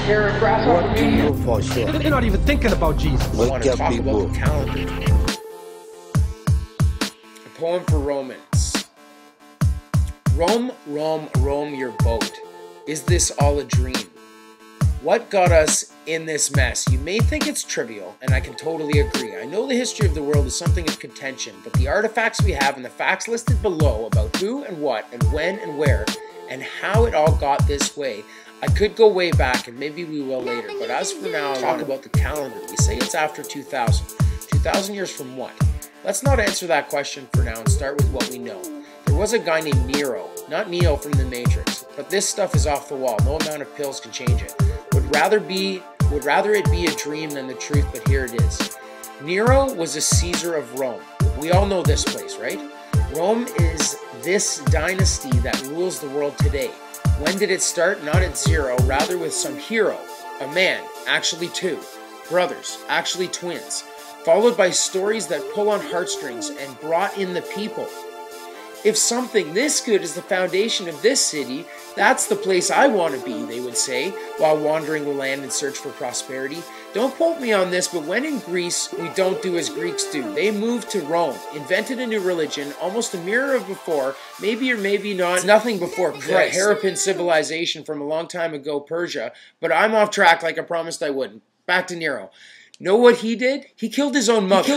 Carrot, grasshopper, What medium. people for sure. They're not even thinking about Jesus. I want to Wake up, talk people. about the calendar. A poem for Romans. Rome, Rome, Rome your boat. Is this all a dream? What got us in this mess? You may think it's trivial, and I can totally agree. I know the history of the world is something of contention, but the artifacts we have and the facts listed below about who and what and when and where and how it all got this way, I could go way back, and maybe we will later, but as for now, I'll talk about the calendar. We say it's after 2000. 2000 years from what? Let's not answer that question for now and start with what we know. There was a guy named Nero, not Neo from the Matrix, but this stuff is off the wall. No amount of pills can change it. Would rather it be a dream than the truth, but here it is. Nero was a Caesar of Rome. We all know this place, right? Rome is this dynasty that rules the world today. When did it start? Not at zero, rather with some hero, a man, actually two, brothers, actually twins, followed by stories that pull on heartstrings and brought in the people. If something this good is the foundation of this city, that's the place I want to be, they would say, while wandering the land in search for prosperity. Don't quote me on this, but when in Greece, we don't do as Greeks do. They moved to Rome, invented a new religion, almost a mirror of before, maybe or maybe not. It's nothing before Christ. The Harappan civilization from a long time ago, Persia, but I'm off track like I promised I wouldn't. Back to Nero. Know what he did? He killed his own mother.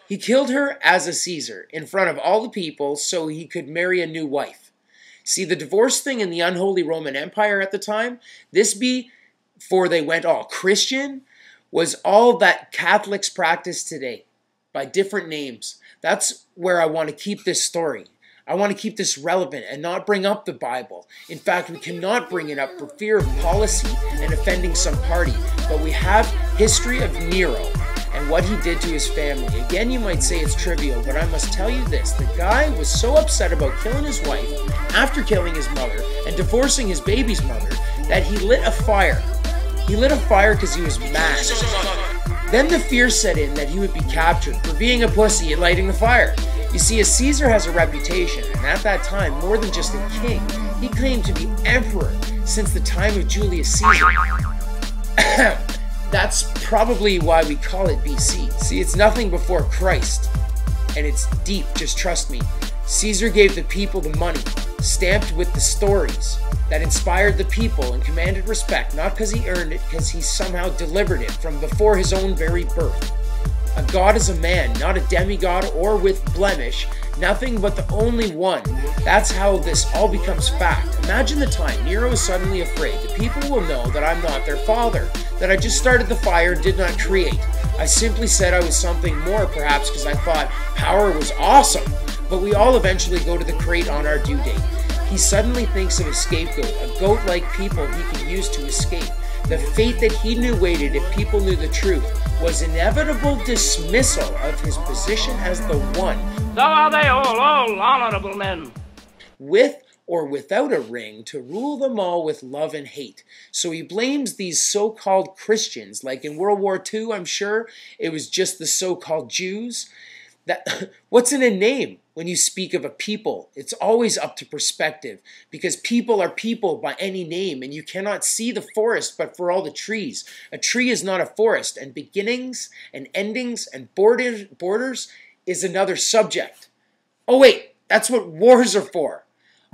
He killed her as a Caesar in front of all the people so he could marry a new wife. See, the divorce thing in the unholy Roman Empire at the time, this before they went all Christian, was all that Catholics practice today by different names. That's where I want to keep this story. I want to keep this relevant and not bring up the Bible. In fact, we cannot bring it up for fear of policy and offending some party. But we have history of Nero and what he did to his family. Again, you might say it's trivial, but I must tell you this. The guy was so upset about killing his wife after killing his mother and divorcing his baby's mother that he lit a fire. He lit a fire because he was mad. Then the fear set in that he would be captured for being a pussy and lighting the fire. You see, a Caesar has a reputation, and at that time, more than just a king, he claimed to be emperor since the time of Julius Caesar. That's probably why we call it BC. See, it's nothing before Christ, and it's deep, just trust me. Caesar gave the people the money, stamped with the stories that inspired the people and commanded respect, not because he earned it, because he somehow delivered it from before his own very birth. A god is a man, not a demigod or with blemish, nothing but the only one. That's how this all becomes fact. Imagine the time Nero is suddenly afraid. The people will know that I'm not their father, that I just started the fire and did not create. I simply said I was something more, perhaps because I thought power was awesome. But we all eventually go to the crate on our due date. He suddenly thinks of a scapegoat, a goat-like people he could use to escape. The fate that he knew waited if people knew the truth was inevitable dismissal of his position as the one. So are they all honorable men. With or without a ring, to rule them all with love and hate. So he blames these so-called Christians, like in World War II, I'm sure it was just the so-called Jews. What's in a name? When you speak of a people, it's always up to perspective, because people are people by any name, and you cannot see the forest but for all the trees. A tree is not a forest, and beginnings and endings and borders is another subject. Oh wait, that's what wars are for.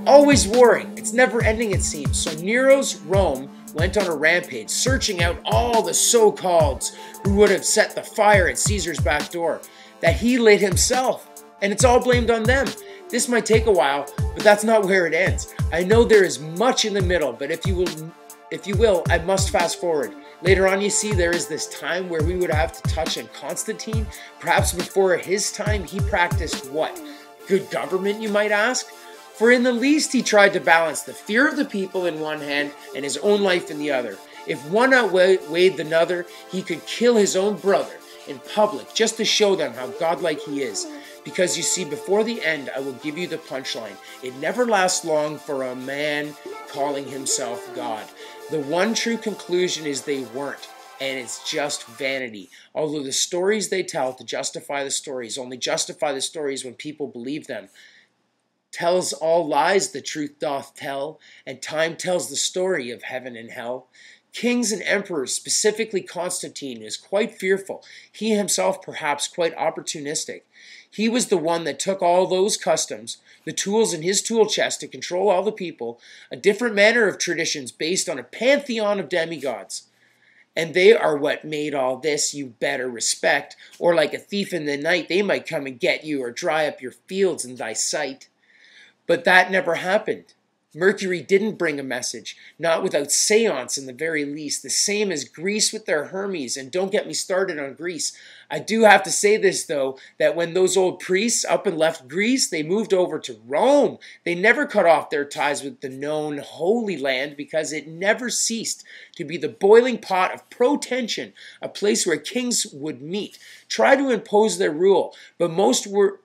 Always warring. It's never ending, it seems. So Nero's Rome went on a rampage, searching out all the so-calleds who would have set the fire at Caesar's back door that he lit himself. And it's all blamed on them. This might take a while, but that's not where it ends. I know there is much in the middle, but if you will, I must fast forward. Later on, you see, there is this time where we would have to touch on Constantine. Perhaps before his time, he practiced what? Good government, you might ask? For in the least, he tried to balance the fear of the people in one hand and his own life in the other. If one outweighed the other, he could kill his own brother in public just to show them how godlike he is. Because you see, before the end, I will give you the punchline. It never lasts long for a man calling himself God. The one true conclusion is they weren't, and it's just vanity. Although the stories they tell to justify the stories only justify the stories when people believe them. tells all lies the truth doth tell, and time tells the story of heaven and hell. Kings and emperors, specifically Constantine, is quite fearful. He himself perhaps quite opportunistic. He was the one that took all those customs, the tools in his tool chest to control all the people, a different manner of traditions based on a pantheon of demigods. And they are what made all this you better respect, or like a thief in the night, they might come and get you or dry up your fields in thy sight. But that never happened. Mercury didn't bring a message, not without seance in the very least, the same as Greece with their Hermes, and don't get me started on Greece. I do have to say this, though, that when those old priests up and left Greece, they moved over to Rome. They never cut off their ties with the known Holy Land because it never ceased to be the boiling pot of pro-tension, a place where kings would meet, try to impose their rule, but most were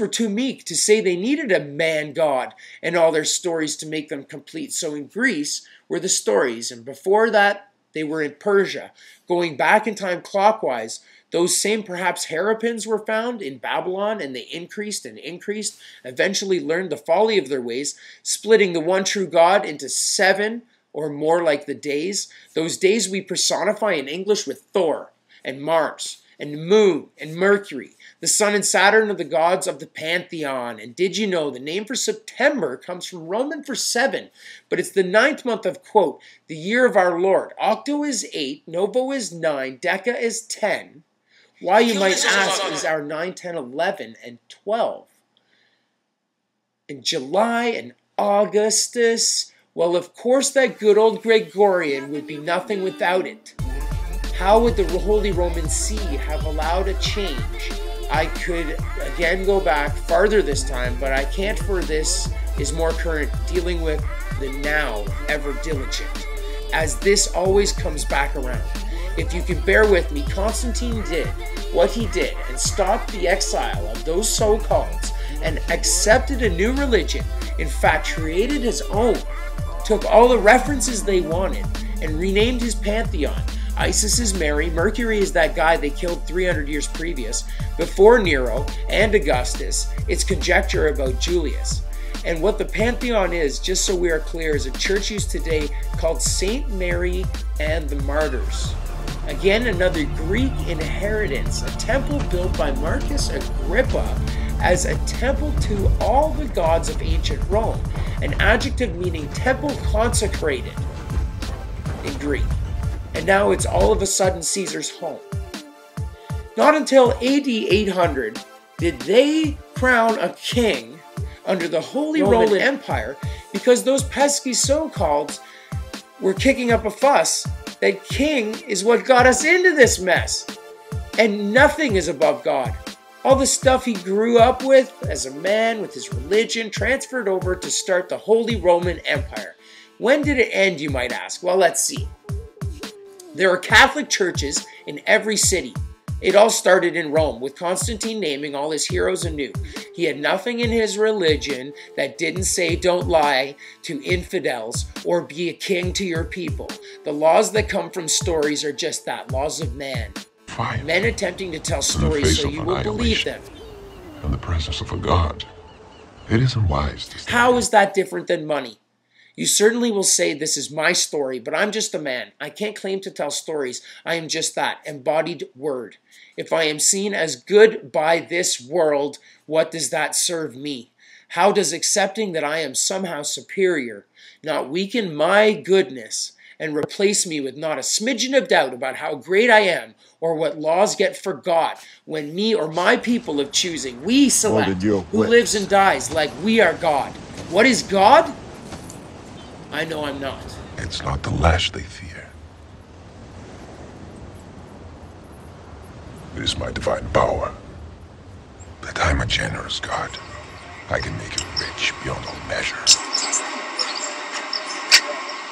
too meek to say they needed a man-god and all their stories to make them complete. So in Greece were the stories, and before that they were in Persia. Going back in time clockwise, those same perhaps hairpins were found in Babylon, and they increased and increased, eventually learned the folly of their ways, splitting the one true God into 7 or more like the days. Those days we personify in English with Thor and Mars and the moon and Mercury. The sun and Saturn are the gods of the pantheon. And did you know the name for September comes from Roman for 7, but it's the 9th month of, quote, the year of our Lord. Octo is 8, Novo is 9, Deca is 10. Why, you might ask, is our 9, 10, 11, and 12? In July and Augustus, well, of course that good old Gregorian would be nothing without it. How would the Holy Roman See have allowed a change? I could again go back farther this time, but I can't, for this is more current, dealing with the now ever diligent, as this always comes back around. If you can bear with me, Constantine did what he did and stopped the exile of those so-calleds and accepted a new religion, in fact created his own, took all the references they wanted and renamed his pantheon. Isis is Mary, Mercury is that guy they killed 300 years previous, before Nero and Augustus. It's conjecture about Julius. And what the pantheon is, just so we are clear, is a church used today called Saint Mary and the Martyrs. Again, another Greek inheritance, a temple built by Marcus Agrippa as a temple to all the gods of ancient Rome, an adjective meaning temple consecrated in Greek. And now it's all of a sudden Caesar's home. Not until AD 800 did they crown a king under the Holy Roman Empire, because those pesky so-calleds were kicking up a fuss that king is what got us into this mess. And nothing is above God. All the stuff he grew up with as a man with his religion transferred over to start the Holy Roman Empire. When did it end, you might ask? Well, let's see. There are Catholic churches in every city. It all started in Rome, with Constantine naming all his heroes anew. He had nothing in his religion that didn't say don't lie to infidels or be a king to your people. The laws that come from stories are just that, laws of man. Fire. Men attempting to tell stories so you will believe them. In the presence of a god, it isn't wise to stand. How is that different than money? You certainly will say this is my story, but I'm just a man. I can't claim to tell stories. I am just that, embodied word. If I am seen as good by this world, what does that serve me? How does accepting that I am somehow superior not weaken my goodness and replace me with not a smidgen of doubt about how great I am or what laws get forgot when me or my people of choosing, we select who lives and dies like we are God? What is God? I know I'm not. It's not the lash they fear. It is my divine power. That I'm a generous God. I can make you rich beyond all measure.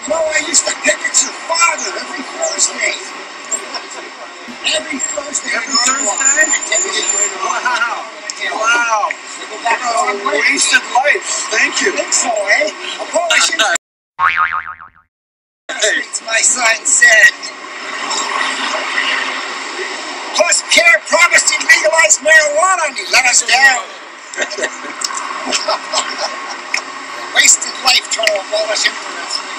No, I used to pick at your father every Thursday. Every Thursday. Every Thursday? Wow. Wow. What a wasted life. Thank you. I think so, eh? A Polish. My son said. Plus, Pierre promised he'd legalize marijuana and he let us down. Wasted life trying to abolish ignorance.